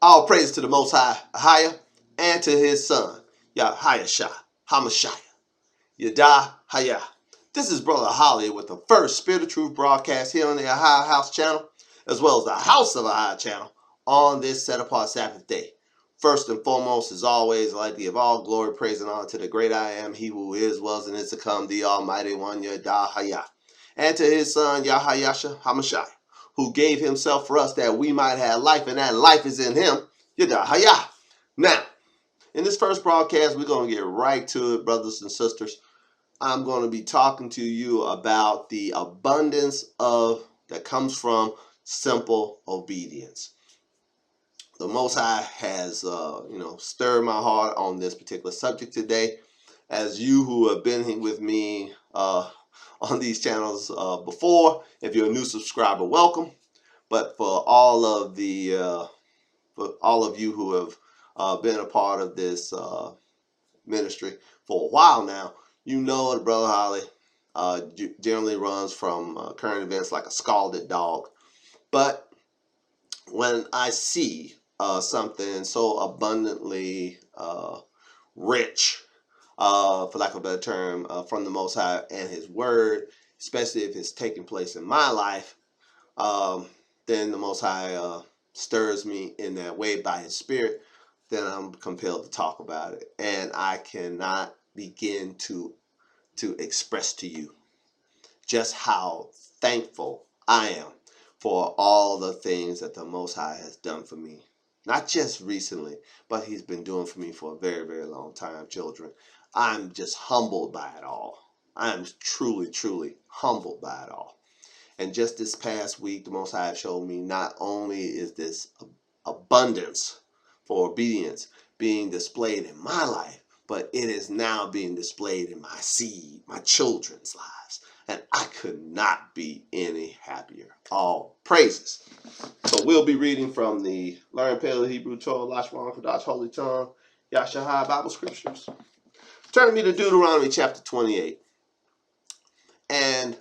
All praise to the Most High, AHAYAH, and to his son, YAHAYAH'S, HaMashiach, AHAYAH. This is Brother Holly with the first Spirit of Truth broadcast here on the AHAYAH'S channel, as well as the House of AHAYAH channel on this set-apart Sabbath day. First and foremost, as always, I'd like to give all glory, praise, and honor to the great I am, he who is, was, and is to come, the Almighty One, YAHAYAH, and to his son, YAHAYAH'S, HaMashiach, who gave himself for us that we might have life, and that life is in him, AHAYAH. Now, in this first broadcast, we're going to get right to it, brothers and sisters. I'm going to be talking to you about the abundance that comes from simple obedience. The Most High has, stirred my heart on this particular subject today. As you who have been with me on these channels before, if you're a new subscriber, welcome. But for all of you who have been a part of this ministry for a while now, you know that Brother Holly generally runs from current events like a scalded dog. But when I see something so abundantly rich, for lack of a better term, from the Most High and His Word, especially if it's taking place in my life, then the Most High stirs me in that way by His Spirit, then I'm compelled to talk about it. And I cannot begin to express to you just how thankful I am for all the things that the Most High has done for me. Not just recently, but He's been doing for me for a very, very long time, children. I'm just humbled by it all. I'm truly, truly humbled by it all. And just this past week, the Most High showed me not only is this abundance for obedience being displayed in my life, but it is now being displayed in my seed, my children's lives. And I could not be any happier. All praises. So we'll be reading from the Learn Paleo Hebrew Torah, Lashwan Kodach Holy Tongue, Yashahai Bible Scriptures. Turn me to Deuteronomy chapter 28. And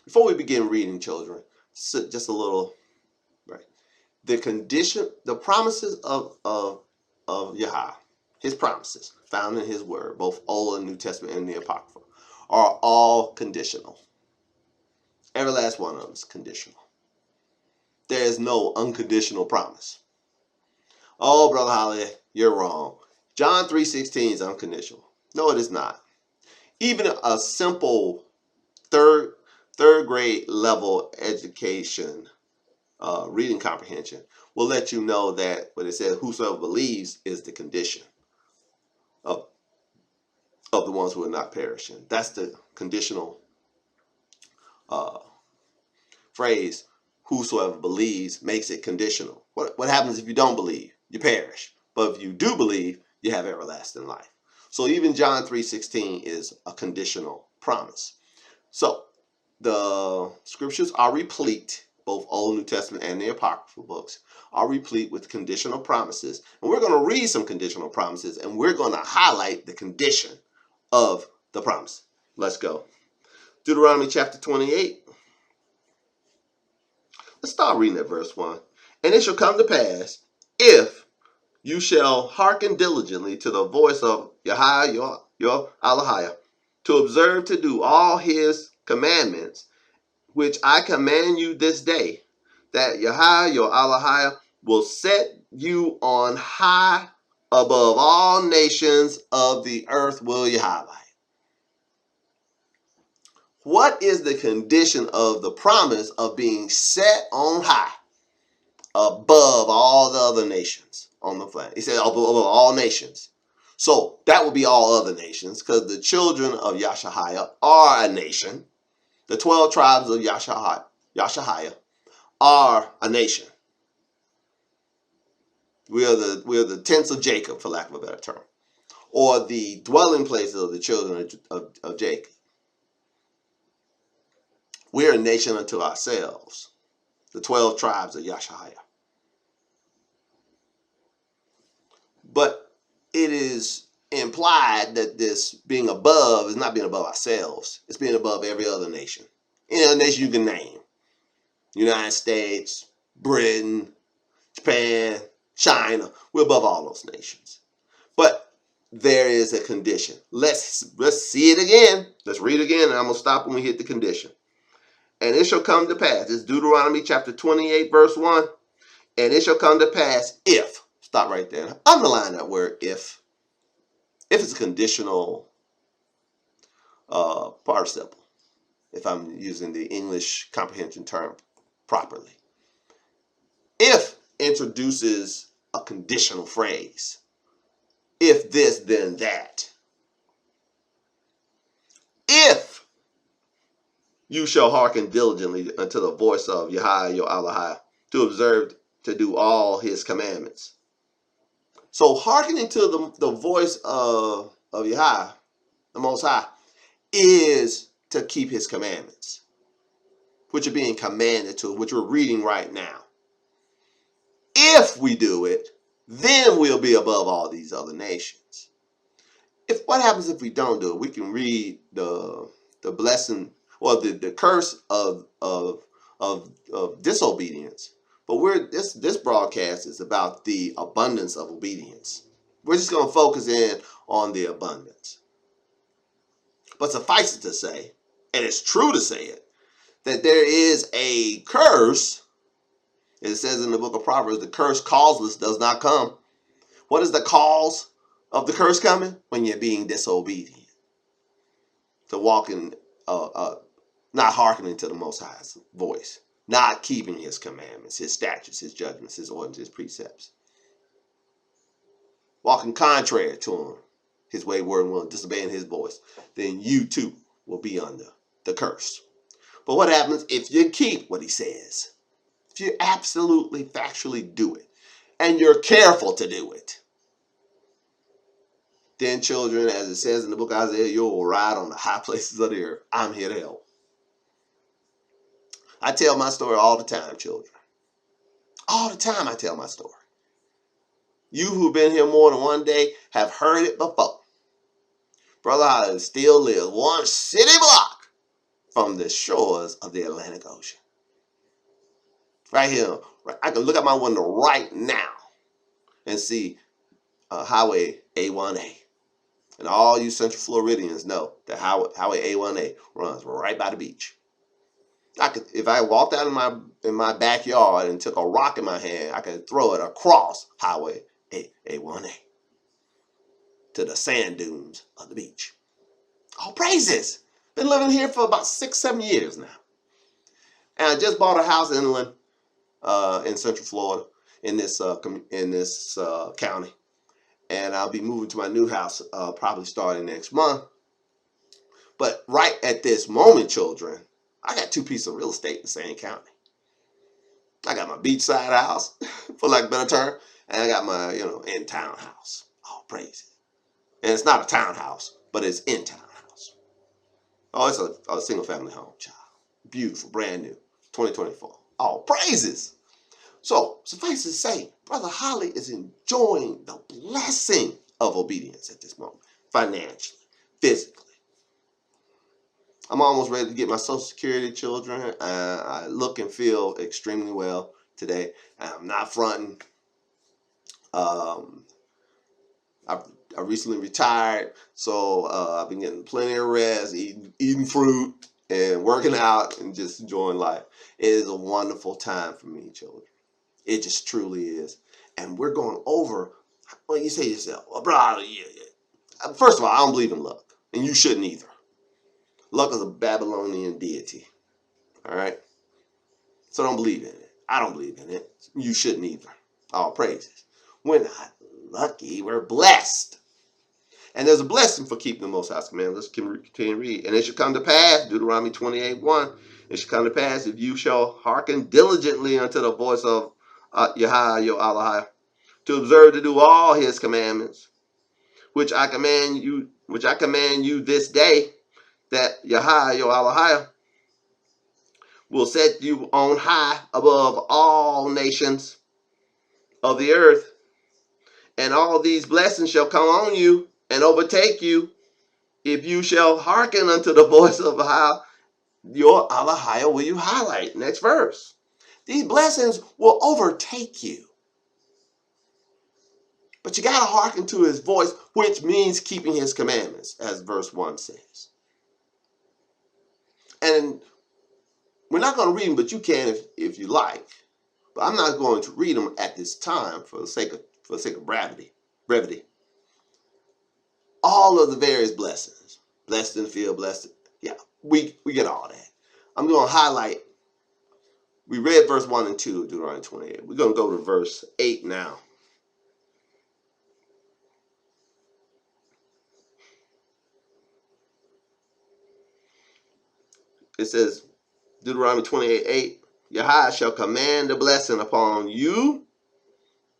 before we begin reading, children, just a little, right? The promises of Yahweh, His promises found in His Word, both Old and New Testament and the Apocrypha, are all conditional. Every last one of them is conditional. There is no unconditional promise. Oh, Brother Holly, you're wrong. John 3:16 is unconditional. No, it is not. Even a simple third grade level education, reading comprehension, will let you know that what it says, whosoever believes, is the condition of the ones who are not perishing. That's the conditional phrase. Whosoever believes makes it conditional. What happens if you don't believe? You perish. But if you do believe, you have everlasting life. So even John 3:16 is a conditional promise. So the scriptures are replete, both Old New Testament and the Apocryphal books are replete with conditional promises. And we're going to read some conditional promises, and we're going to highlight the condition of the promise. Let's go. Deuteronomy chapter 28. Let's start reading at verse 1. And it shall come to pass, if you shall hearken diligently to the voice of Yahweh, your Elohim, to observe to do all His commandments, which I command you this day, that Yahweh, your Elohim, will set you on high above all nations of the earth, will Yahweh. What is the condition of the promise of being set on high above all the other nations on the planet? He said above all nations. So that would be all other nations, because the children of Yashahaya are a nation. The 12 tribes of Yashahaya are a nation. We are the tents of Jacob, for lack of a better term, or the dwelling places of the children of Jacob. We're a nation unto ourselves, the 12 tribes of Yashahaya. But it is implied that this being above is not being above ourselves. It's being above every other nation. Any other nation you can name. United States, Britain, Japan, China. We're above all those nations. But there is a condition. Let's see it again. Let's read it again, and I'm going to stop when we hit the condition. And it shall come to pass. It's Deuteronomy chapter 28, verse 1. And it shall come to pass if. Stop right there. Underline that word if. If it's a conditional participle. If I'm using the English comprehension term properly. If introduces a conditional phrase. If this, then that. If you shall hearken diligently unto the voice of Yahweh your Allah to observe to do all his commandments. So hearkening to the voice of Yahweh, the Most High, is to keep his commandments, which are being commanded to, which we're reading right now. If we do it, then we'll be above all these other nations. What happens if we don't do it? We can read the blessing or the curse of disobedience. But this broadcast is about the abundance of obedience. We're just going to focus in on the abundance. But suffice it to say, and it's true to say it, that there is a curse. It says in the book of Proverbs, the curse causeless does not come. What is the cause of the curse coming? When you're being disobedient. To walking, not hearkening to the Most High's voice. Not keeping his commandments, his statutes, his judgments, his ordinances, his precepts. Walking contrary to him, his way, word, and will, disobeying his voice. Then you too will be under the curse. But what happens if you keep what he says? If you absolutely, factually do it, and you're careful to do it, then children, as it says in the book of Isaiah, you will ride on the high places of the earth. I'm here to help. I tell my story all the time, children. All the time I tell my story. You who've been here more than one day have heard it before. Brother Holly still lives one city block from the shores of the Atlantic Ocean. Right here. I can look out my window right now and see Highway A1A. And all you Central Floridians know that Highway A1A runs right by the beach. If I walked out in my backyard and took a rock in my hand, I could throw it across Highway A1A to the sand dunes of the beach. All praises. Been living here for about 6-7 years now. And I just bought a house inland in Central Florida in this county. And I'll be moving to my new house probably starting next month. But right at this moment, children, I got 2 pieces of real estate in the same county. I got my beachside house, for lack of a better term, and I got my, in-town house. All praises. And it's not a townhouse, but it's in-town house. Oh, it's a single-family home, child. Beautiful, brand new, 2024. All praises. So, suffice to say, Brother Holly is enjoying the blessing of obedience at this moment, financially, physically. I'm almost ready to get my Social Security, children. I look and feel extremely well today. I'm not fronting. I recently retired, so I've been getting plenty of rest, eating fruit, and working out, and just enjoying life. It is a wonderful time for me, children. It just truly is. And we're going over, well, you say to yourself, well, brother, yeah. First of all, I don't believe in luck, and you shouldn't either. Luck is a Babylonian deity. All right? So don't believe in it. I don't believe in it. You shouldn't either. All praises. We're not lucky. We're blessed. And there's a blessing for keeping the Most High's commandments. Let's continue to read. And it shall come to pass, Deuteronomy 28:1. It shall come to pass if you shall hearken diligently unto the voice of Yahweh your Allah, to observe to do all his commandments, which I command you this day, that Yahweh your Allah will set you on high above all nations of the earth, and all these blessings shall come on you and overtake you if you shall hearken unto the voice of Yahweh your Allah. Will you highlight? Next verse. These blessings will overtake you. But you got to hearken to his voice, which means keeping his commandments, as verse 1 says. And we're not going to read them, but you can if you like. But I'm not going to read them at this time for the sake of brevity. All of the various blessings. Blessed in the field, blessed. Yeah, we get all that. I'm going to highlight. We read verse 1 and 2 of Deuteronomy 28. We're going to go to verse 8 now. It says, Deuteronomy 28:8, Yahweh shall command a blessing upon you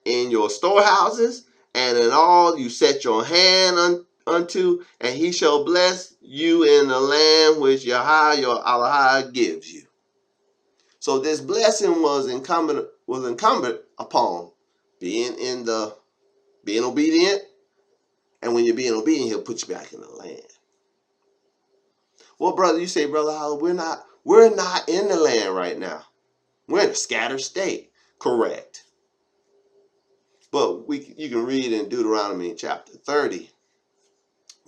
in your storehouses and in all you set your hand unto, and he shall bless you in the land which Yahweh your Allah gives you. So this blessing was incumbent upon being obedient, and when you're being obedient, he'll put you back in the land. Well, brother, you say, Brother Hollow, we're not in the land right now. We're in a scattered state. Correct. But you can read in Deuteronomy chapter 30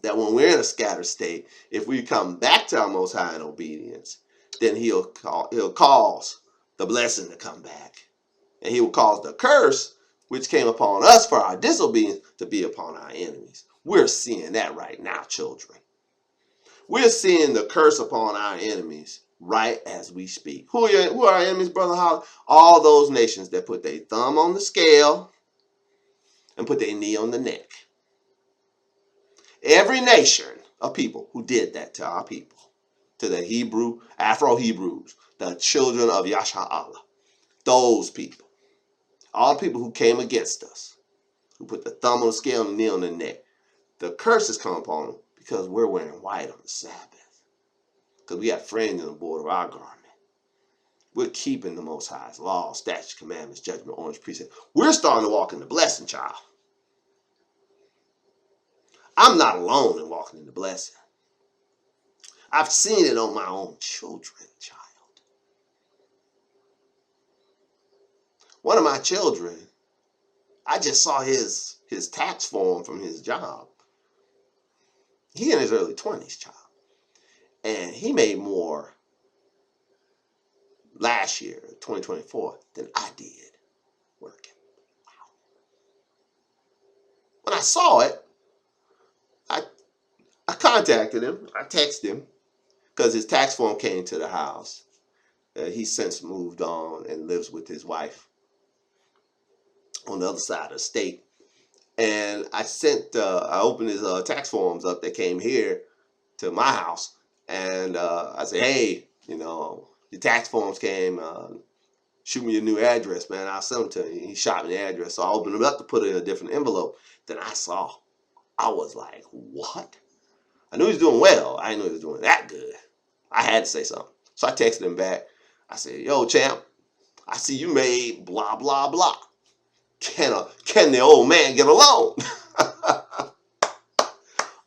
that when we're in a scattered state, if we come back to our Most High in obedience, then he'll cause the blessing to come back. And he will cause the curse, which came upon us for our disobedience, to be upon our enemies. We're seeing that right now, children. We're seeing the curse upon our enemies right as we speak. Who are our enemies, Brother Holly? All those nations that put their thumb on the scale and put their knee on the neck. Every nation of people who did that to our people, to the Afro-Hebrews, the children of Yasha'Allah, those people, all the people who came against us, who put the thumb on the scale and the knee on the neck, the curses come upon them because we're wearing white on the Sabbath. Because we got fringe on the border of our garment. We're keeping the Most High's laws, statutes, commandments, judgment, orders, precepts. We're starting to walk in the blessing, child. I'm not alone in walking in the blessing. I've seen it on my own children, child. One of my children, I just saw his tax form from his job. He in his early 20s, child. And he made more last year, 2024, than I did working. Wow. When I saw it, I contacted him. I texted him because his tax form came to the house. He's since moved on and lives with his wife on the other side of the state. And I opened his tax forms up that came here to my house. And I said, hey, your tax forms came. Shoot me your new address, man. I'll send them to you. He shot me the address. So I opened them up to put it in a different envelope. Then I saw. I was like, what? I knew he was doing well. I didn't know he was doing that good. I had to say something. So I texted him back. I said, yo, champ, I see you made blah, blah, blah. Can the old man get along?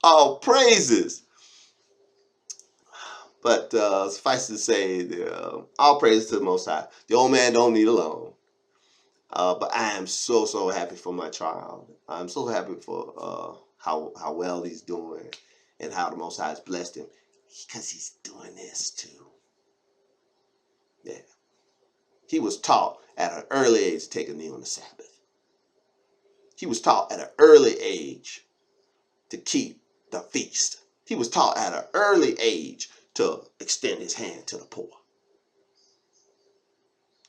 All praises. But suffice to say, all praises to the Most High. The old man don't need a loan. But I am so happy for my child. I'm so happy for how well he's doing and how the Most High has blessed him. Because he's doing this too. Yeah. He was taught at an early age to take a knee on the Sabbath. He was taught at an early age to keep the feast. He was taught at an early age to extend his hand to the poor.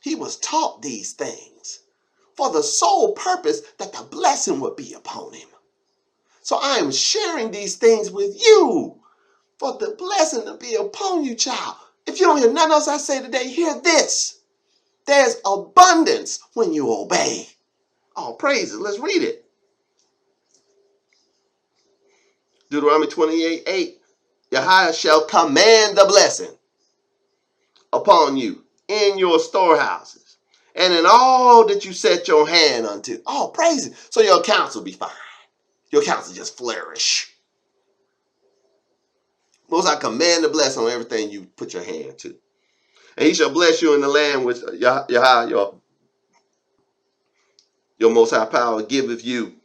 He was taught these things for the sole purpose that the blessing would be upon him. So I am sharing these things with you for the blessing to be upon you, child. If you don't hear nothing else I say today, hear this. There's abundance when you obey. All praises. Let's read it. Deuteronomy 28:8. Yahweh shall command the blessing upon you in your storehouses and in all that you set your hand unto. All praises. So your accounts will be fine. Your accounts will just flourish. Most I command the blessing on everything you put your hand to. And he shall bless you in the land which Yahweh, your Most High power, giveth you.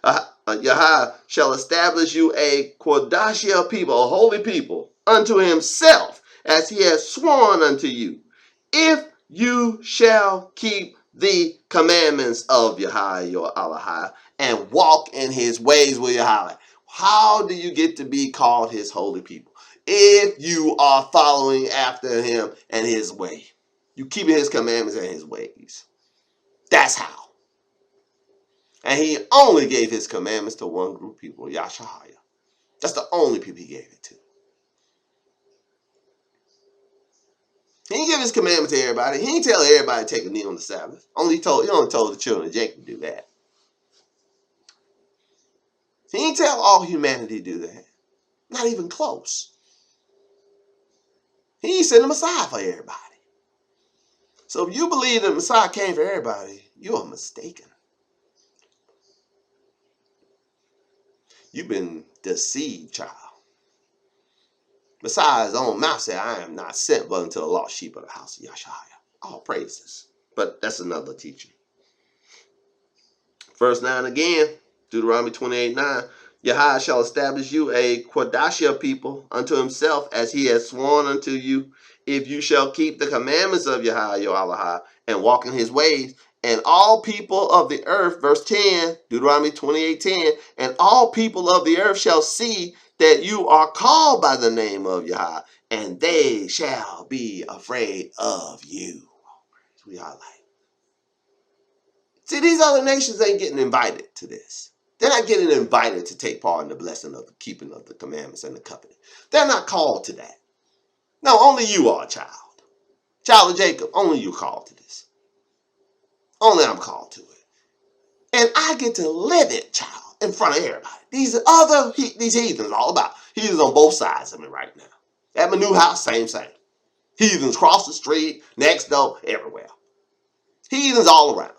Yahweh shall establish you a Quadashia people, a holy people, unto himself, as he has sworn unto you, if you shall keep the commandments of Yahweh your Allah and walk in his ways with Yahweh. How do you get to be called his holy people? If you are following after him and his way. You keeping his commandments and his ways. That's how. And he only gave his commandments to one group of people, Yashahaya. That's the only people he gave it to. He didn't give his commandment to everybody. He didn't tell everybody to take a knee on the Sabbath. He only told the children of Jacob to do that. He didn't tell all humanity to do that. Not even close. He didn't send the Messiah for everybody. So if you believe the Messiah came for everybody, you are mistaken. You've been deceived, child. Messiah's own mouth said, I am not sent but unto the lost sheep of the house of Yashahaya. All praises. But that's another teaching. Verse 9 again, Deuteronomy 28:9. Yahweh shall establish you a Quadashia people unto himself, as he has sworn unto you, if you shall keep the commandments of Yahweh your Allah and walk in his ways. And all people of the earth, verse 10, Deuteronomy 28:10, and all people of the earth shall see that you are called by the name of Yahweh, and they shall be afraid of you. We highlight. See, these other nations ain't getting invited to this. They're not getting invited to take part in the blessing of the keeping of the commandments and the covenant. They're not called to that. No, only you are a child. Child of Jacob, only you called to this. Only I'm called to it. And I get to live it, child, in front of everybody. These heathens all about. Heathens on both sides of me right now. At my new house, same. Heathens cross the street, next door, everywhere. Heathens all around.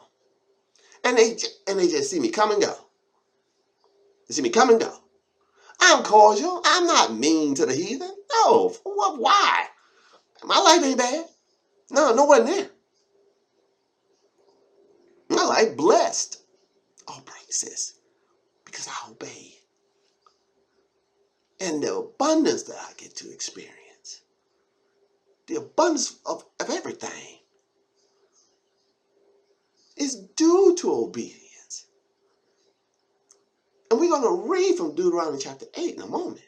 And they just see me come and go. They see me come and go. I'm cordial. I'm not mean to the heathen. No. Why? My life ain't bad. No, nowhere near. My life blessed. All praises. Because I obey. And the abundance that I get to experience. The abundance of everything is due to obedience. And we're going to read from Deuteronomy chapter 8 in a moment.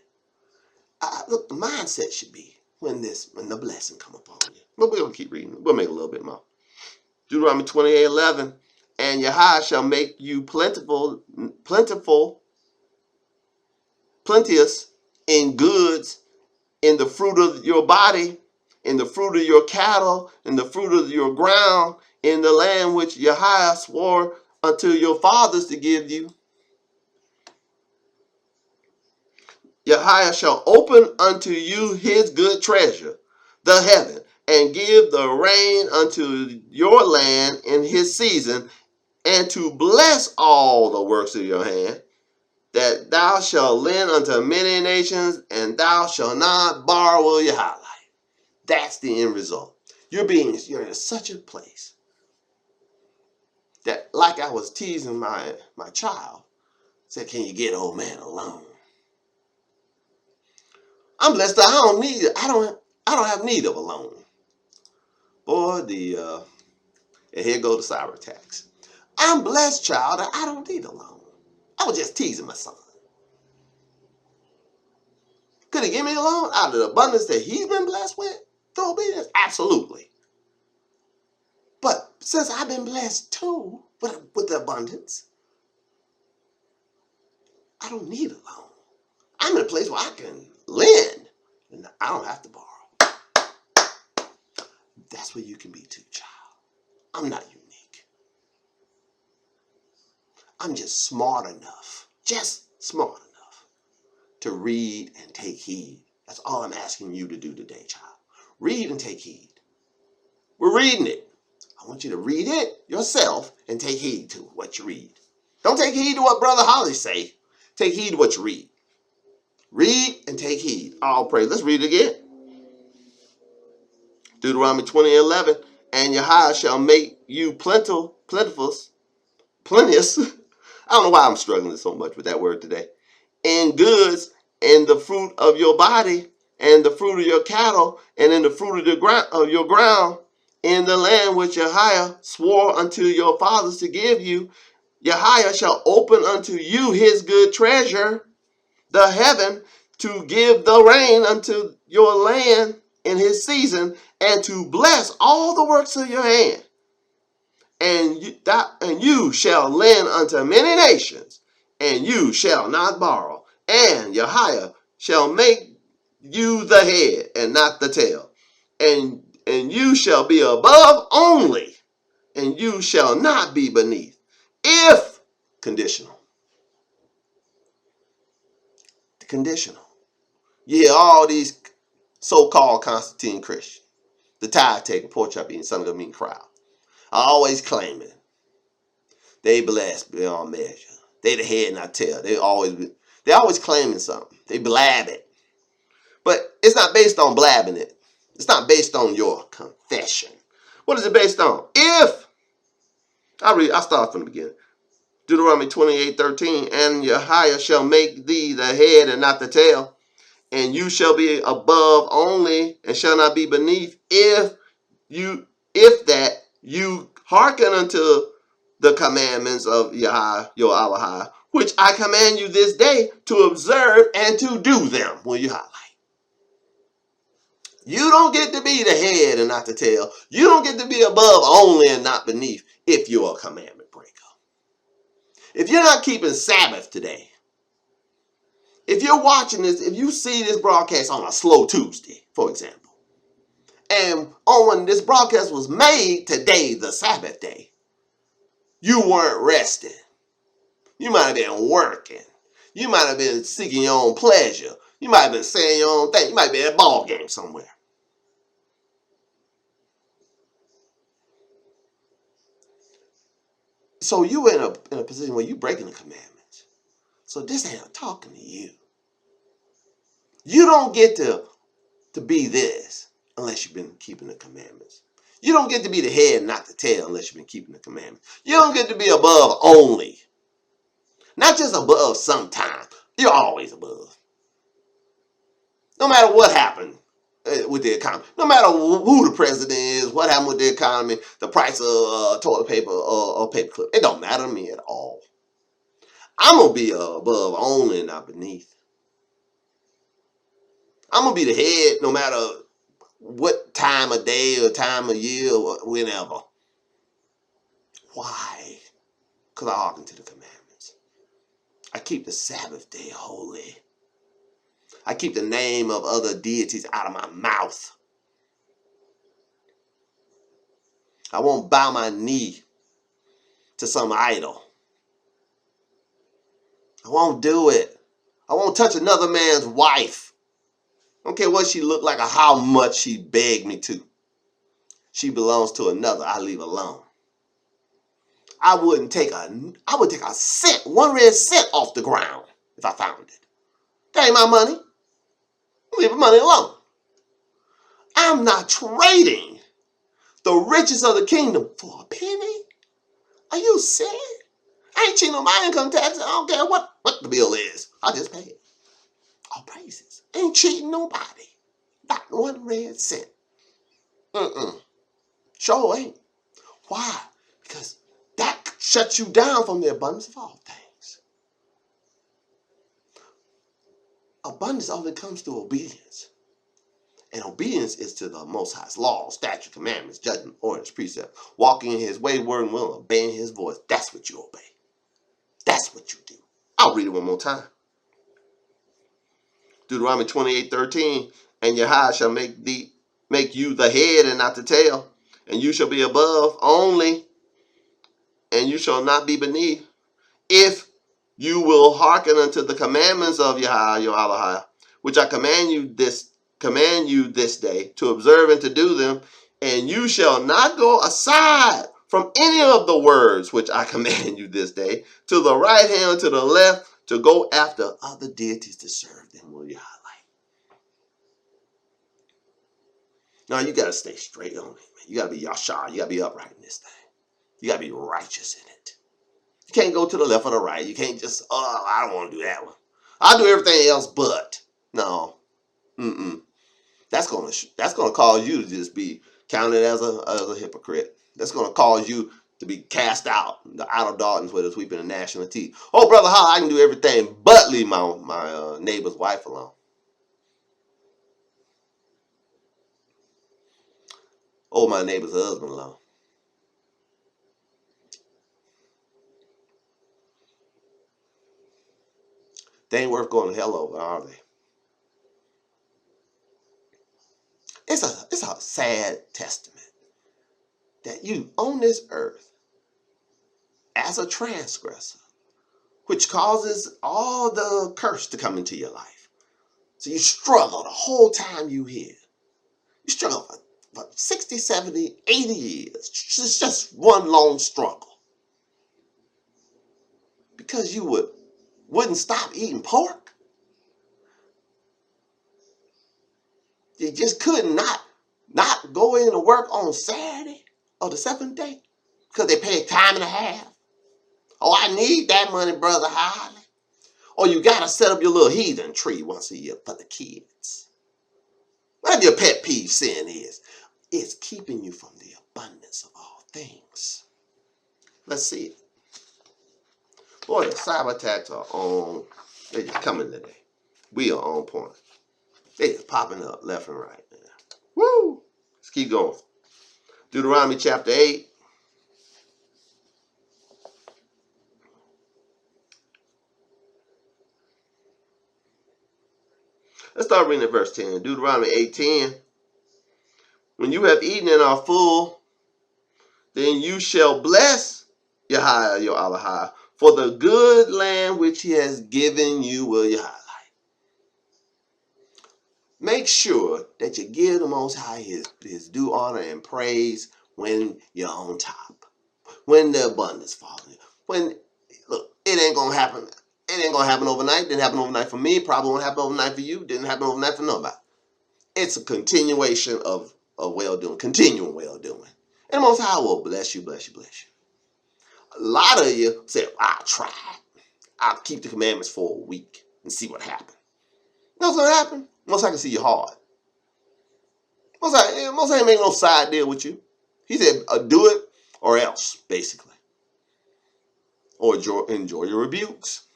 Look, the mindset should be when the blessing come upon you. But we're going to keep reading. We'll make a little bit more. Deuteronomy 28:11. And Yahweh shall make you plenteous in goods, in the fruit of your body, in the fruit of your cattle, in the fruit of your ground, in the land which Yahweh swore unto your fathers to give you. Yahweh shall open unto you his good treasure, the heaven, and give the rain unto your land in his season, and to bless all the works of your hand, that thou shalt lend unto many nations, and thou shalt not borrow your highlight. That's the end result. You're in such a place that, like I was teasing my child, said, can you get old man alone? I'm blessed that I don't have need of a loan. Boy, and here go the cyber attacks. I'm blessed, child, that I don't need a loan. I was just teasing my son. Could he give me a loan out of the abundance that he's been blessed with through obedience? Absolutely. But since I've been blessed too with the abundance, I don't need a loan. I'm in a place where I can lend and I don't have to borrow. That's where you can be too, child. I'm not unique. I'm just smart enough to read and take heed. That's all I'm asking you to do today, child. Read and take heed. We're reading it. I want you to read it yourself and take heed to what you read. Don't take heed to what Brother Holly say. Take heed to what you read. Read and take heed. All praise. Let's read it again. Deuteronomy 20:11. And Yahweh shall make you plenteous I don't know why I'm struggling so much with that word today. In goods, and the fruit of your body, and the fruit of your cattle, and in the fruit of the your ground, in the land which Yahweh swore unto your fathers to give you, Yahweh shall open unto you his good treasure, the heaven, to give the rain unto your land in his season, and to bless all the works of your hand. And you shall lend unto many nations, and you shall not borrow. And Yahweh shall make you the head and not the tail. And you shall be above only, and you shall not be beneath. If, conditional, conditional. You hear all these so-called Constantine Christians, the tithe taking, pork chop eating, son of a mean crowd, always claiming they blessed beyond measure. They the head not tail. They always claiming something. They blab it. But it's not based on blabbing it. It's not based on your confession. What is it based on? If I start from the beginning. Deuteronomy 28:13, and Yahweh shall make thee the head and not the tail, and you shall be above only and shall not be beneath, if that you hearken unto the commandments of Yahweh your Allah, which I command you this day to observe and to do them. Will you highlight? You don't get to be the head and not the tail. You don't get to be above only and not beneath if you're a commandment breaker. If you're not keeping Sabbath today, if you're watching this, if you see this broadcast on a slow Tuesday, for example, and when this broadcast was made today, the Sabbath day, you weren't resting. You might have been working. You might have been seeking your own pleasure. You might have been saying your own thing. You might be at a ball game somewhere. So you in a position where you're breaking the commandments. So this ain't talking to you. You don't get to be this unless you've been keeping the commandments. You don't get to be the head, not the tail, unless you've been keeping the commandments. You don't get to be above only. Not just above sometimes. You're always above. No matter what happened with the economy. No matter who the president is, what happened with the economy, the price of toilet paper or paper clip. It don't matter to me at all. I'm going to be above only, not beneath. I'm going to be the head no matter what time of day or time of year or whenever. Why? Because I hearken to the commandments. I keep the Sabbath day holy. I keep the name of other deities out of my mouth. I won't bow my knee to some idol. I won't do it. I won't touch another man's wife. I don't care what she looked like or how much she begged me to. She belongs to another. I leave alone. I would take a cent, one red cent off the ground if I found it. That ain't my money. Leave the money alone. I'm not trading the riches of the kingdom for a penny. Are you serious? I ain't cheating on my income tax. I don't care what the bill is. I just pay it. All praises. Ain't cheating nobody. Not one red cent. Sure ain't. Why? Because that shuts you down from the abundance of all things. Abundance only comes through obedience. And obedience is to the Most High's laws, statutes, commandments, judgment, orders, precepts. Walking in his way, word, and will, obeying his voice. That's what you obey. That's what you do. I'll read it one more time. Deuteronomy 28:13, and Yahweh shall make you the head and not the tail, and you shall be above only, and you shall not be beneath, if you will hearken unto the commandments of Yahweh your Allah, which I command you this day to observe and to do them, and you shall not go aside from any of the words which I command you this day, to the right hand or to the left, to go after other deities to serve them. Will you highlight? Now you gotta stay straight on it, man. You gotta be Yashar. You gotta be upright in this thing. You gotta be righteous in it. You can't go to the left or the right. You can't just, oh, I don't want to do that one. I'll do everything else but. No. Mm-mm. That's gonna cause you to just be counted as a hypocrite. That's gonna cause you to be cast out of darkness where they're sweeping the national teeth. Oh, brother, how I can do everything but leave my neighbor's wife alone. Oh, my neighbor's husband alone. They ain't worth going to hell over, are they? It's a sad testament that you on this earth as a transgressor, which causes all the curse to come into your life. So you struggle the whole time you here. You struggle for 60, 70, 80 years. It's just one long struggle. Because you wouldn't stop eating pork. You just could not go into work on Saturday or the seventh day because they pay time and a half. Oh, I need that money, Brother Holly. Or you got to set up your little heathen tree once a year for the kids. Whatever your pet peeve sin is, it's keeping you from the abundance of all things. Let's see it. Boy, the cyber attacks are on. They're just coming today. We are on point. They just popping up left and right. Woo! Let's keep going. Deuteronomy chapter 8. Let's start reading at verse 10. Deuteronomy 8:10. When you have eaten and are full, then you shall bless Yahweh, your Allah, for the good land which he has given you will Yahweh. Make sure that you give the Most High his due honor and praise when you're on top. When the abundance falls. When, look, it ain't going to happen. It ain't going to happen overnight. Didn't happen overnight for me. Probably won't happen overnight for you. Didn't happen overnight for nobody. It's a continuation of well-doing. Continuing well-doing. And the Most High will bless you, bless you, bless you. A lot of you say, I'll try. I'll keep the commandments for a week and see what happens. You know what's going to happen? Most High can see your heart. Most High ain't make no side deal with you. He said, do it or else, basically. Or enjoy your rebukes.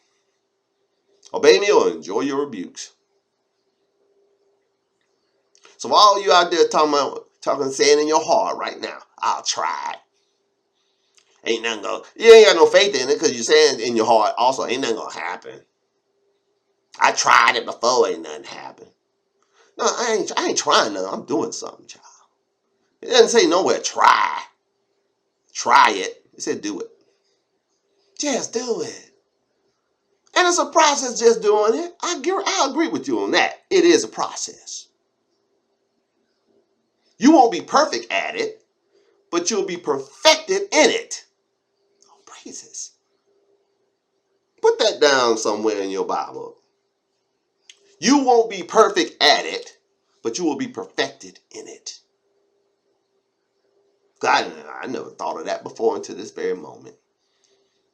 Obey me or enjoy your rebukes. So all you out there saying in your heart right now, I'll try it. Ain't nothing going. You ain't got no faith in it because you're saying in your heart also ain't nothing gonna happen. I tried it before, ain't nothing happened. No, I ain't trying nothing. I'm doing something, child. It doesn't say nowhere try. Try it. It said do it. Just do it. And it's a process just doing it. I agree with you on that. It is a process. You won't be perfect at it, but you'll be perfected in it. Oh, praises. Put that down somewhere in your Bible. You won't be perfect at it, but you will be perfected in it. God, I never thought of that before until this very moment.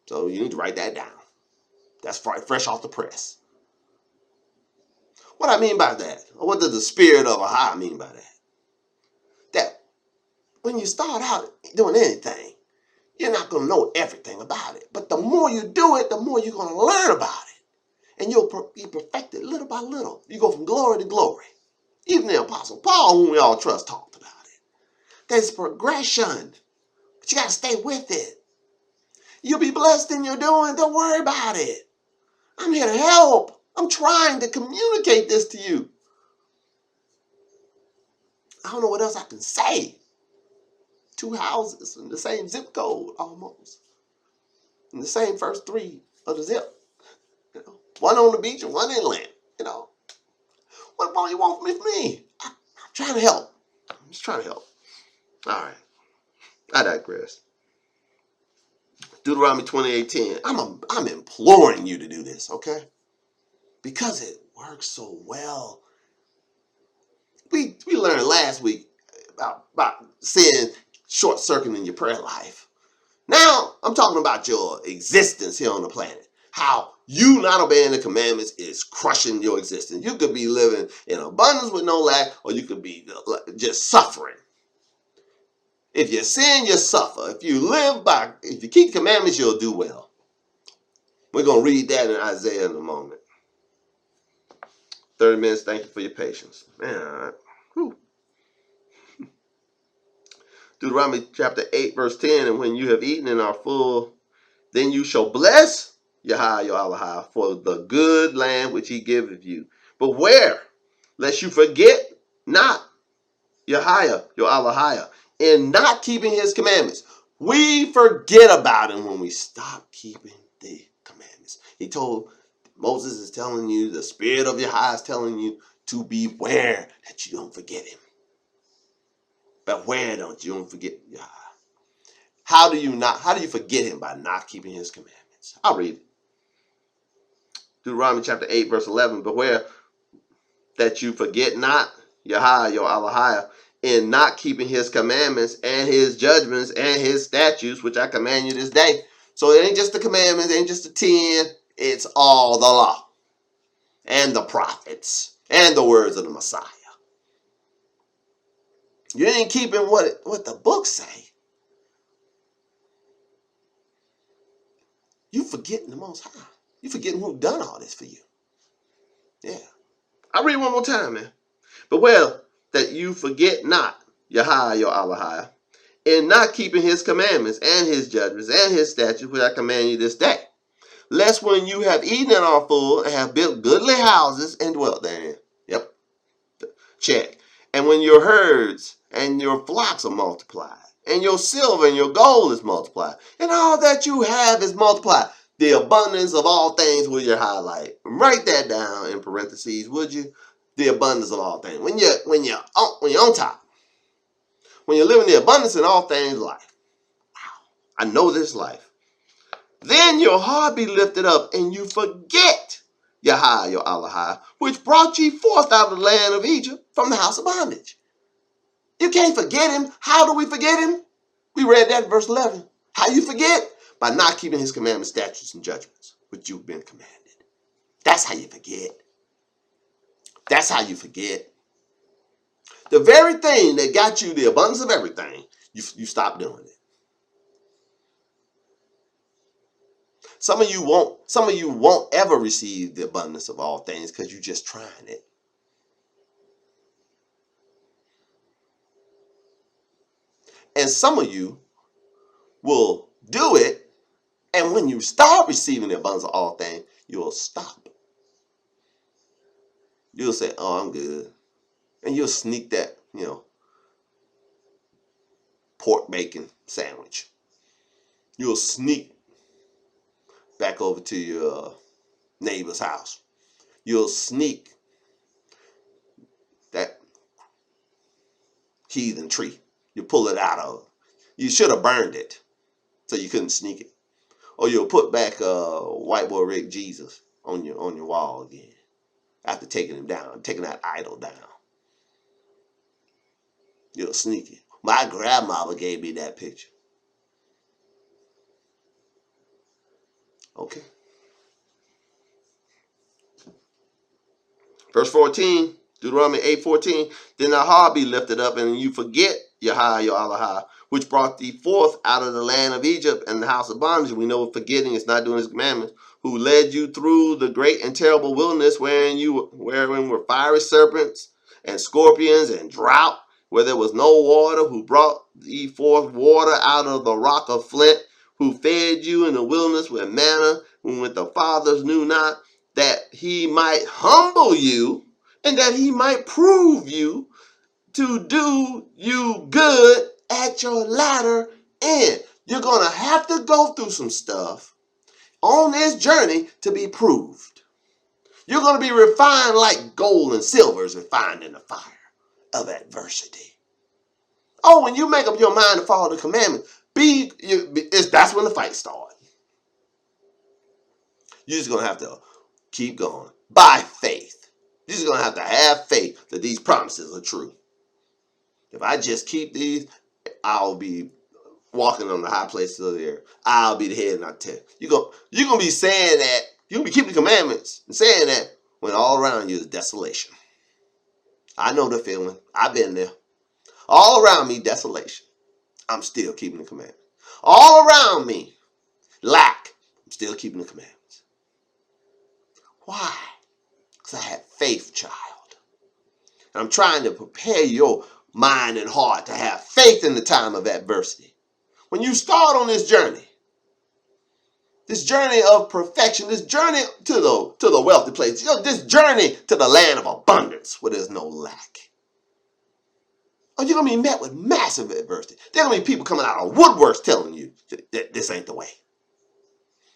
So you need to write that down. That's fresh off the press. What I mean by that, or what does the spirit of Ahai mean by that? That when you start out doing anything, you're not going to know everything about it. But the more you do it, the more you're going to learn about it. And you'll be perfected little by little. You go from glory to glory. Even the Apostle Paul, whom we all trust, talked about it. There's progression, but you got to stay with it. You'll be blessed in your doing. Don't worry about it. I'm here to help. I'm trying to communicate this to you. I don't know what else I can say. 2 houses in the same zip code almost. In the same first 3 of the zip. You know, one on the beach and one inland. You know, what more you want from me? I'm trying to help. I'm just trying to help. All right. I digress. Deuteronomy 28:10. I'm imploring you to do this, okay? Because it works so well. We learned last week about sin short-circuiting your prayer life. Now, I'm talking about your existence here on the planet. How you not obeying the commandments is crushing your existence. You could be living in abundance with no lack, or you could be just suffering. If you sin, you suffer. If you keep the commandments, you'll do well. We're going to read that in Isaiah in a moment. 30 minutes, thank you for your patience. Man, whew. Deuteronomy chapter 8, verse 10, and when you have eaten and are full, then you shall bless Yahweh your Allah for the good land which he giveth you. But where? Lest you forget not Yahweh your Allah in not keeping his commandments. We forget about him when we stop keeping the commandments. He told Moses is telling you, the spirit of Yahweh is telling you to beware that you don't forget him. Beware don't forget Yahweh. How do you forget him? By not keeping his commandments. I'll read it. Deuteronomy chapter 8, verse 11. Beware that you forget not Yahweh your Allah in not keeping his commandments and his judgments and his statutes, which I command you this day. So it ain't just the commandments, it ain't just the 10. It's all the law and the prophets and the words of the Messiah. You ain't keeping what the books say. You forgetting the Most High. You forgetting who done all this for you. Yeah. I'll read one more time, man. Beware that you forget not Yahweh your Allah in not keeping his commandments and his judgments and his statutes, which I command you this day. Lest when you have eaten and are full and have built goodly houses and dwelt therein. Yep. Check. And when your herds and your flocks are multiplied, and your silver and your gold is multiplied, and all that you have is multiplied. The abundance of all things will your highlight. Write that down in parentheses, would you? The abundance of all things. When you're on top, when you're living the abundance in all things life. Wow, I know this life. Then your heart be lifted up, and you forget Yahweh your Allah, which brought ye forth out of the land of Egypt from the house of bondage. You can't forget him. How do we forget him? We read that in verse 11. How you forget? By not keeping his commandments, statutes, and judgments, which you've been commanded. That's how you forget. That's how you forget. The very thing that got you the abundance of everything, you stop doing it. Some of you won't ever receive the abundance of all things because you're just trying it. And some of you will do it, and when you start receiving the abundance of all things, you'll stop. You'll say, oh, I'm good. And you'll sneak that, pork bacon sandwich. You'll sneak back over to your neighbor's house. You'll sneak that heathen tree. You pull it out of. You should have burned it so you couldn't sneak it. Or you'll put back white boy Rick Jesus on your wall again after taking him down, taking that idol down. You'll sneak it. My grandmother gave me that picture. Okay. Verse 14, Deuteronomy 8:14. Then thy heart be lifted up, and you forget Yahweh your Allah, which brought thee forth out of the land of Egypt and the house of bondage. We know forgetting is not doing his commandments. Who led you through the great and terrible wilderness, wherein were fiery serpents and scorpions and drought, where there was no water. Who brought thee forth water out of the rock of flint. Who fed you in the wilderness with manna, when the fathers knew not, that he might humble you and that he might prove you to do you good at your latter end. You're going to have to go through some stuff on this journey to be proved. You're going to be refined like gold and silver is refined in the fire of adversity. Oh, when you make up your mind to follow the commandment, that's when the fight starts. You're just going to have to keep going by faith. You're just going to have faith that these promises are true. If I just keep these, I'll be walking on the high places of the earth. I'll be the head and not the tail. You're gonna be saying that. You're gonna be keeping the commandments and saying that when all around you is desolation. I know the feeling. I've been there. All around me, desolation. I'm still keeping the commandments. All around me, lack. I'm still keeping the commandments. Why? Because I have faith, child. And I'm trying to prepare your mind and heart to have faith in the time of adversity. When you start on this journey of perfection, this journey to the wealthy place, this journey to the land of abundance where there's no lack. Oh, you're going to be met with massive adversity. There are going to be people coming out of woodworks telling you that this ain't the way.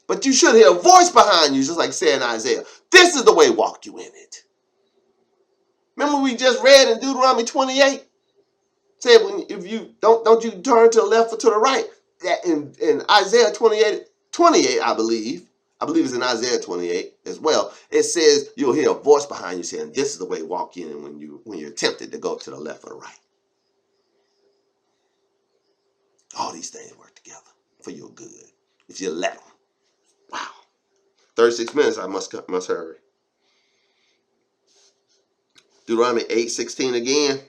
But you should hear a voice behind you, just like said in Isaiah. This is the way, walk you in it. Remember we just read in Deuteronomy 28? Said if you don't you turn to the left or to the right. That in Isaiah 28, I believe it's in Isaiah 28 as well. It says you'll hear a voice behind you saying, this is the way, walk in when you're tempted to go to the left or the right. All these things work together for your good if you let them. Wow. 36 minutes, I must hurry. Deuteronomy 8:16 again.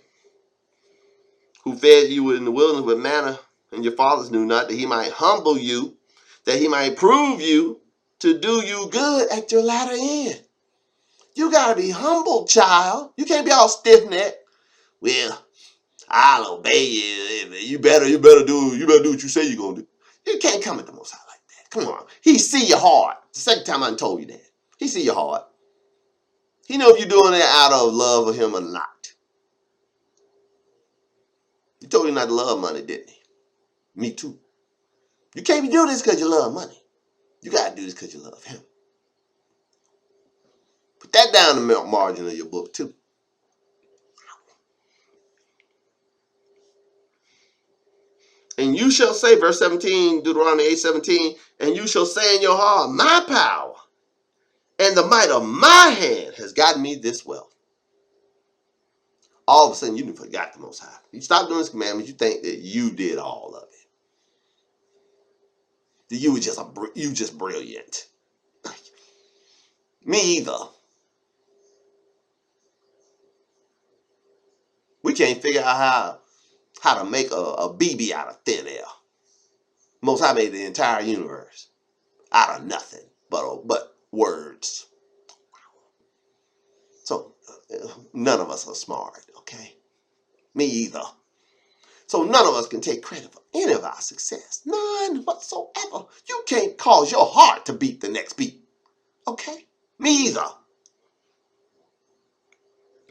Who fed you in the wilderness with manna, and your fathers knew not, that he might humble you, that he might prove you, to do you good at your latter end. You got to be humble, child. You can't be all stiff-necked. Well, I'll obey you. You better do what you say you're going to do. You can't come at the Most High like that. Come on. He see your heart. The second time I told you that. He see your heart. He know if you're doing it out of love of him or not. He told you not to love money, didn't he? Me too. You can't do this because you love money. You got to do this because you love him. Put that down in the margin of your book too. And you shall say, verse 17, Deuteronomy 8:17, and you shall say in your heart, my power and the might of my hand has gotten me this wealth. All of a sudden, you forgot the Most High. You stop doing His commandments, you think that you did all of it. That you were just brilliant. Me either. We can't figure out how to make a BB out of thin air. Most High made the entire universe out of nothing but words. So none of us are smart, okay? Me either. So none of us can take credit for any of our success. None whatsoever. You can't cause your heart to beat the next beat. Okay? Me either.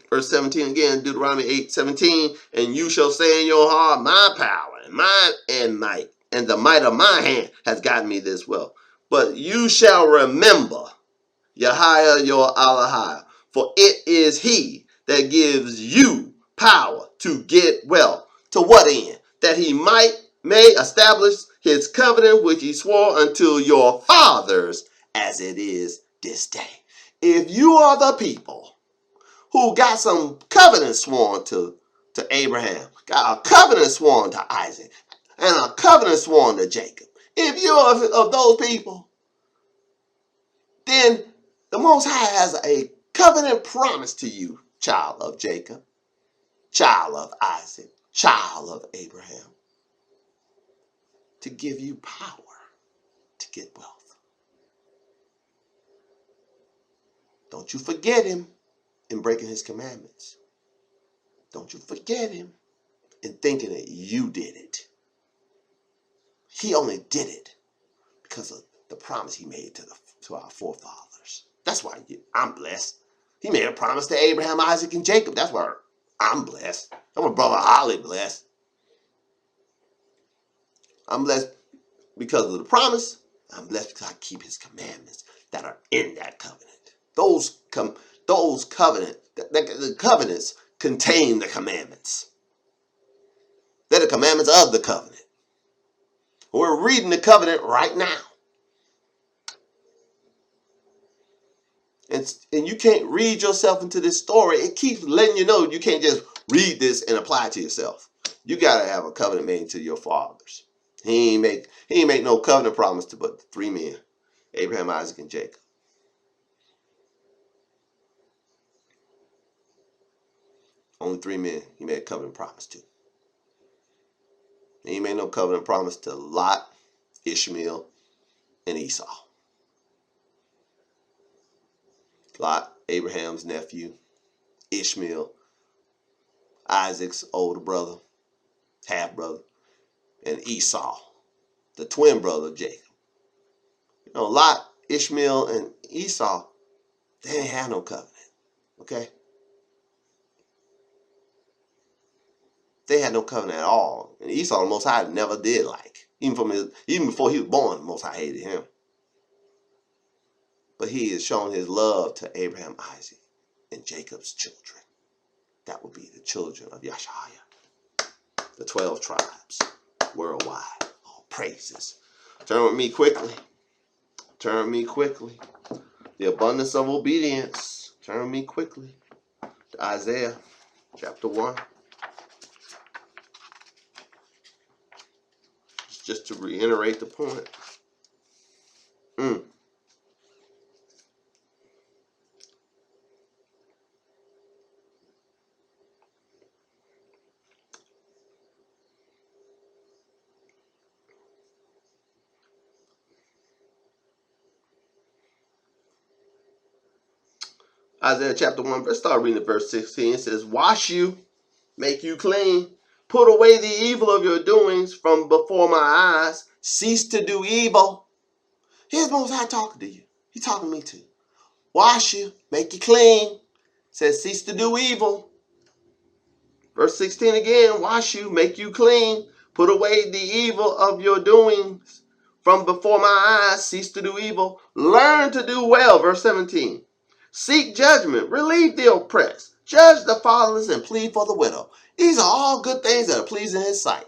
Verse 17 again, Deuteronomy 8:17, and you shall say in your heart, my power and might and the might of my hand has gotten me this wealth. But you shall remember AHAYAH your AHAYAH, for it is he that gives you power to get wealth. To what end? That he may establish his covenant which he swore unto your fathers as it is this day. If you are the people who got some covenant sworn to Abraham, got a covenant sworn to Isaac, and a covenant sworn to Jacob, if you're of those people, then the Most High has a covenant promise to you, child of Jacob, child of Isaac, child of Abraham, to give you power to get wealth. Don't you forget him in breaking his commandments. Don't you forget him in thinking that you did it. He only did it because of the promise he made to our forefathers. That's why I'm blessed. He made a promise to Abraham, Isaac, and Jacob. That's why I'm blessed. I'm a brother Holly blessed. I'm blessed because of the promise. I'm blessed because I keep his commandments that are in that covenant. Those covenants, the covenants contain the commandments. They're the commandments of the covenant. We're reading the covenant right now. And you can't read yourself into this story. It keeps letting you know you can't just read this and apply it to yourself. You got to have a covenant made to your fathers. He ain't make no covenant promise to but 3 men: Abraham, Isaac, and Jacob. Only 3 men he made a covenant promise to. He ain't made no covenant promise to Lot, Ishmael, and Esau. Lot, Abraham's nephew, Ishmael, Isaac's older brother, half brother, and Esau, the twin brother of Jacob. You know, Lot, Ishmael, and Esau, they didn't have no covenant. Okay? They had no covenant at all. And Esau, the Most High never did like. Even before he was born, the Most High hated him. But he has shown his love to Abraham, Isaac, and Jacob's children. That would be the children of Yashahayah, the 12 tribes worldwide. All praises. Turn with me quickly. Turn with me quickly. The abundance of obedience. Turn with me quickly to Isaiah chapter 1. Just to reiterate the point. Isaiah chapter 1, let's start reading at verse 16. It says, wash you, make you clean, put away the evil of your doings from before my eyes, cease to do evil. Here's Most High talking to you. He's talking to me too. Wash you, make you clean. Says, cease to do evil. Verse 16 again, wash you, make you clean, put away the evil of your doings from before my eyes, cease to do evil. Learn to do well. Verse 17. Seek judgment, relieve the oppressed, judge the fatherless, and plead for the widow. These are all good things that are pleasing in his sight.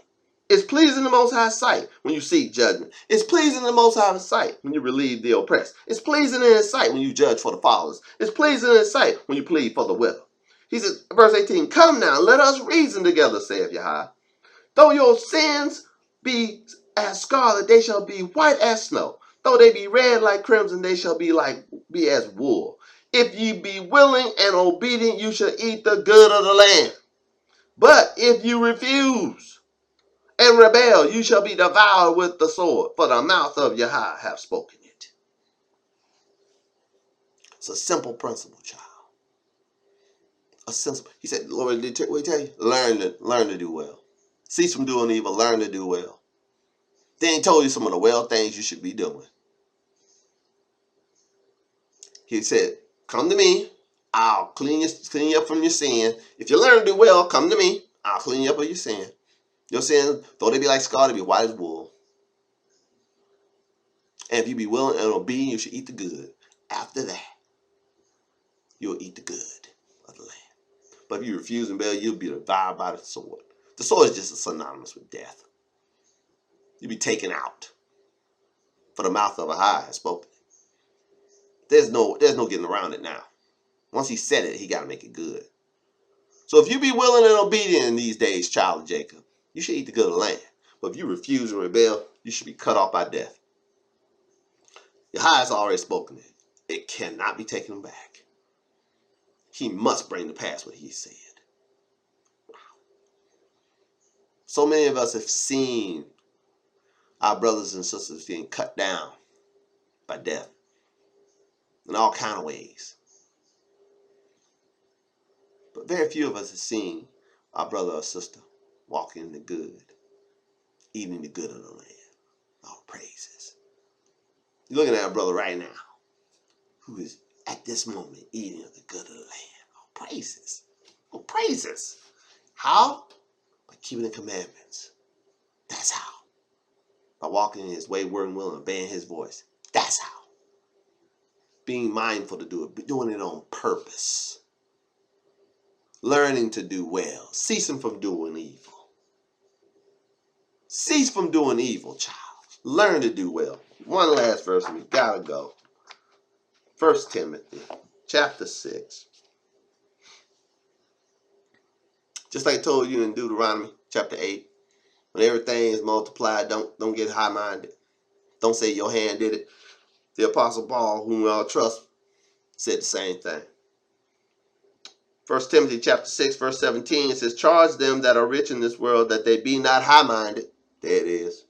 It's pleasing the Most High's sight when you seek judgment. It's pleasing the Most High's sight when you relieve the oppressed. It's pleasing in his sight when you judge for the fatherless. It's pleasing in his sight when you plead for the widow. He says, verse 18, come now, let us reason together, saith Yahweh. Though your sins be as scarlet, they shall be white as snow. Though they be red like crimson, they shall be as wool. If ye be willing and obedient, you shall eat the good of the land. But if you refuse and rebel, you shall be devoured with the sword, for the mouth of Yahweh hath spoken it. It's a simple principle, child. He said, Lord, what did he tell you? Learn to do well. Cease from doing evil, learn to do well. They ain't told you some of the well things you should be doing. He said, come to me, I'll clean you up from your sin. If you learn to do well, come to me, I'll clean you up of your sin. Your sin, though they be like scarlet, they be white as wool. And if you be willing and obedient, you should eat the good. After that, you'll eat the good of the land. But if you refuse and rebel, you'll be devoured by the sword. The sword is just synonymous with death. You'll be taken out. For the mouth of Ahai has spoken. There's no getting around it now. Once he said it, he got to make it good. So if you be willing and obedient in these days, child of Jacob, you should eat the good of the land. But if you refuse and rebel, you should be cut off by death. Yahweh has already spoken it. It cannot be taken back. He must bring to pass what he said. So many of us have seen our brothers and sisters being cut down by death in all kinds of ways. But very few of us have seen our brother or sister walking in the good, eating the good of the land. All praises. You're looking at a brother right now who is at this moment eating of the good of the land. All praises. All praises. How? By keeping the commandments. That's how. By walking in his way, word, and will, and obeying his voice. That's how. Being mindful to do it, doing it on purpose. Learning to do well. Ceasing from doing evil. Cease from doing evil, child. Learn to do well. One last verse and we gotta go. 1 Timothy chapter 6. Just like I told you in Deuteronomy chapter 8. When everything is multiplied, don't get high-minded. Don't say your hand did it. The Apostle Paul, whom we all trust, said the same thing. 1 Timothy chapter 6, verse 17, it says, charge them that are rich in this world that they be not high-minded. There it is.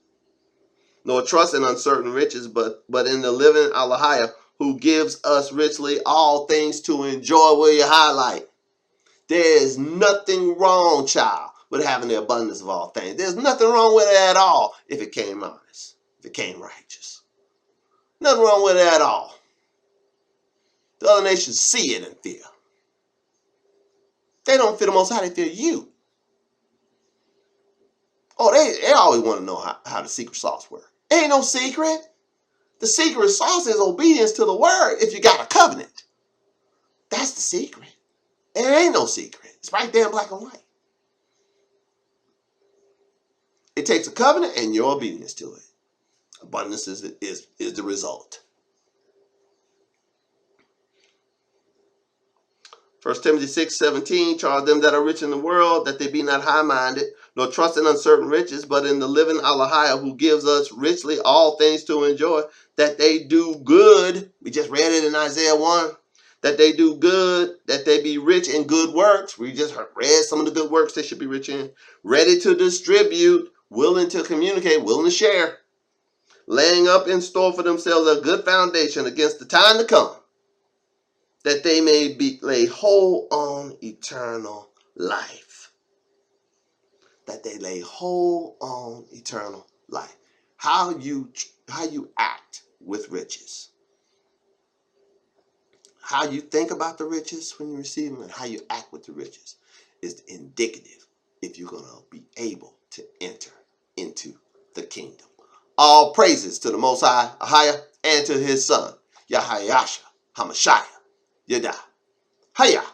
Nor trust in uncertain riches, but in the living AHAYAH, who gives us richly all things to enjoy. Will you highlight? There is nothing wrong, child, with having the abundance of all things. There's nothing wrong with it at all if it came honest, if it came righteous. Nothing wrong with it at all. The other nations see it and fear. They don't fear the Most High, they fear you. Oh, they always want to know how the secret sauce works. Ain't no secret. The secret sauce is obedience to the word if you got a covenant. That's the secret. There ain't no secret. It's right there in black and white. It takes a covenant and your obedience to it. Abundance is the result. 1 Timothy 6:17, charge them that are rich in the world, that they be not high-minded, nor trust in uncertain riches, but in the living AHAYAH, who gives us richly all things to enjoy, that they do good. We just read it in Isaiah 1. That they do good, that they be rich in good works. We just read some of the good works they should be rich in. Ready to distribute, willing to communicate, willing to share. Laying up in store for themselves a good foundation against the time to come, that they may be laid hold on eternal life. That they lay hold on eternal life. How you act with riches. How you think about the riches when you receive them and how you act with the riches is indicative if you're going to be able to enter into the kingdom. All praises to the Most High, AHAYAH, and to his son, AHAYAH'S, HaMashiach, Yada. Hayah.